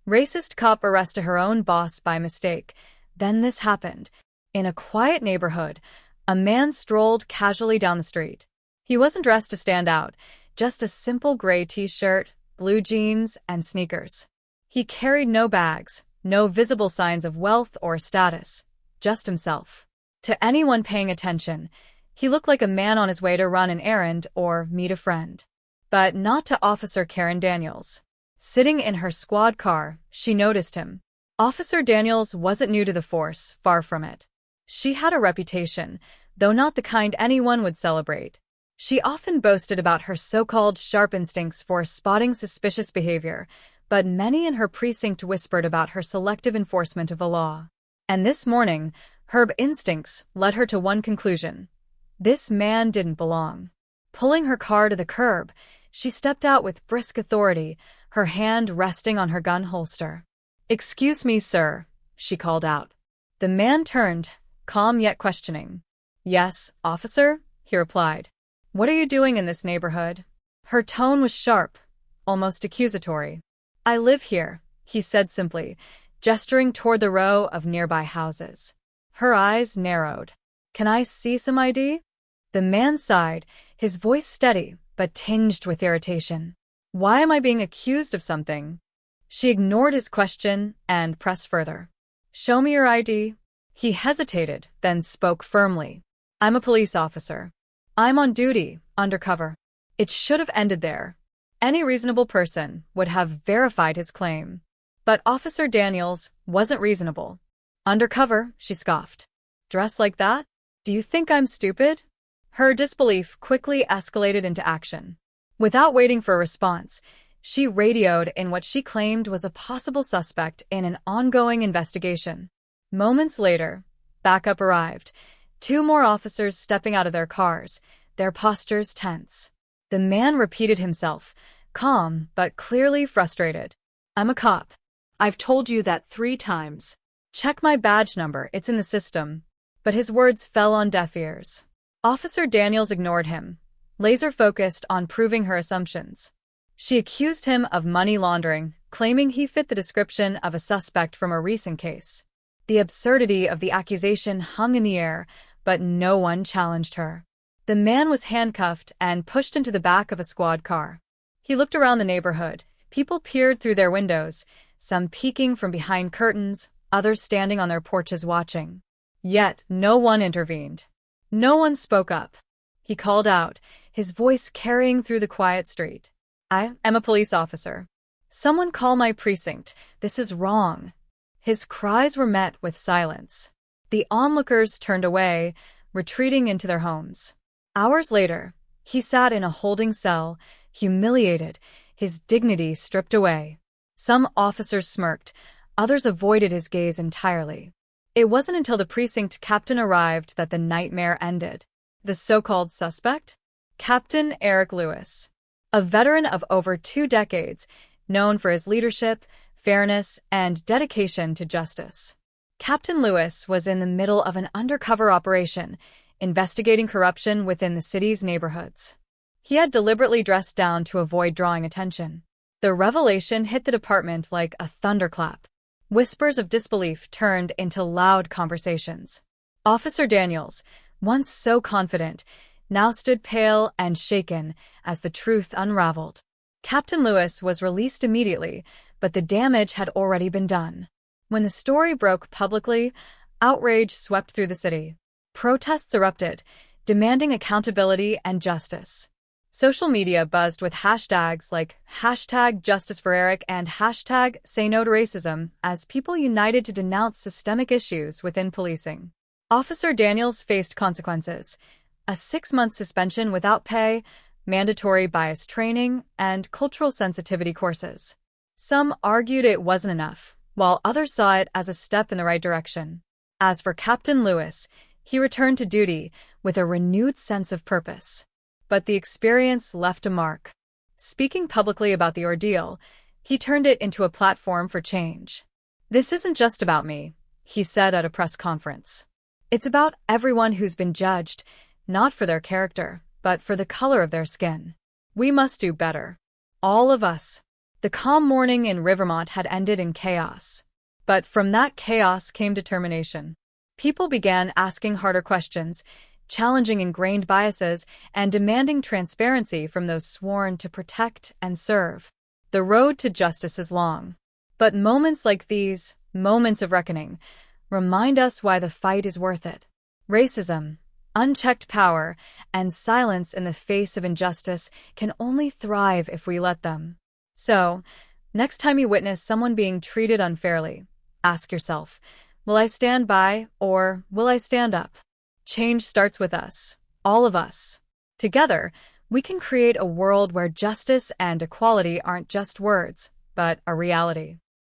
Racist cop arrested her own boss by mistake. Then this happened. In a quiet neighborhood, a man strolled casually down the street. He wasn't dressed to stand out, just a simple gray t-shirt, blue jeans, and sneakers. He carried no bags, no visible signs of wealth or status, just himself. To anyone paying attention, he looked like a man on his way to run an errand or meet a friend. But not to Officer Karen Daniels. Sitting in her squad car, she noticed him. Officer Daniels wasn't new to the force, far from it. She had a reputation, though not the kind anyone would celebrate. She often boasted about her so-called sharp instincts for spotting suspicious behavior, but many in her precinct whispered about her selective enforcement of the law. And this morning, her instincts led her to one conclusion. This man didn't belong. Pulling her car to the curb, she stepped out with brisk authority, her hand resting on her gun holster. "Excuse me, sir," she called out. The man turned, calm yet questioning. "Yes, officer," he replied. "What are you doing in this neighborhood?" Her tone was sharp, almost accusatory. "I live here," he said simply, gesturing toward the row of nearby houses. Her eyes narrowed. "Can I see some ID?" The man sighed, his voice steady but tinged with irritation. "Why am I being accused of something?" She ignored his question and pressed further. "Show me your ID." He hesitated, then spoke firmly. "I'm a police officer. I'm on duty, undercover." It should have ended there. Any reasonable person would have verified his claim. But Officer Daniels wasn't reasonable. "Undercover," she scoffed. "Dressed like that? Do you think I'm stupid?" Her disbelief quickly escalated into action. Without waiting for a response, she radioed in what she claimed was a possible suspect in an ongoing investigation. Moments later, backup arrived, 2 more officers stepping out of their cars, their postures tense. The man repeated himself, calm but clearly frustrated. "I'm a cop. I've told you that 3 times. Check my badge number, it's in the system." But his words fell on deaf ears. Officer Daniels ignored him, laser-focused on proving her assumptions. She accused him of money laundering, claiming he fit the description of a suspect from a recent case. The absurdity of the accusation hung in the air, but no one challenged her. The man was handcuffed and pushed into the back of a squad car. He looked around the neighborhood. People peered through their windows, some peeking from behind curtains, others standing on their porches watching. Yet no one intervened. No one spoke up. He called out, his voice carrying through the quiet street. "I am a police officer. Someone call my precinct. This is wrong." His cries were met with silence. The onlookers turned away, retreating into their homes. Hours later, he sat in a holding cell, humiliated, his dignity stripped away. Some officers smirked, others avoided his gaze entirely. It wasn't until the precinct captain arrived that the nightmare ended. The so-called suspect? Captain Eric Lewis. A veteran of over 2 decades, known for his leadership, fairness, and dedication to justice. Captain Lewis was in the middle of an undercover operation, investigating corruption within the city's neighborhoods. He had deliberately dressed down to avoid drawing attention. The revelation hit the department like a thunderclap. Whispers of disbelief turned into loud conversations. Officer Daniels, once so confident, now stood pale and shaken as the truth unraveled. Captain Lewis was released immediately, but the damage had already been done. When the story broke publicly, outrage swept through the city. Protests erupted, demanding accountability and justice. Social media buzzed with hashtags like #JusticeForEric and #SayNoToRacism as people united to denounce systemic issues within policing. Officer Daniels faced consequences: a 6-month suspension without pay, mandatory bias training, and cultural sensitivity courses. Some argued it wasn't enough, while others saw it as a step in the right direction. As for Captain Lewis, he returned to duty with a renewed sense of purpose. But the experience left a mark. Speaking publicly about the ordeal, he turned it into a platform for change. "This isn't just about me," he said at a press conference. "It's about everyone who's been judged, not for their character, but for the color of their skin. We must do better. All of us." The calm morning in Rivermont had ended in chaos. But from that chaos came determination. People began asking harder questions, challenging ingrained biases, and demanding transparency from those sworn to protect and serve. The road to justice is long. But moments like these, moments of reckoning, remind us why the fight is worth it. Racism, unchecked power, and silence in the face of injustice can only thrive if we let them. So, next time you witness someone being treated unfairly, ask yourself, will I stand by or will I stand up? Change starts with us, all of us. Together, we can create a world where justice and equality aren't just words, but a reality.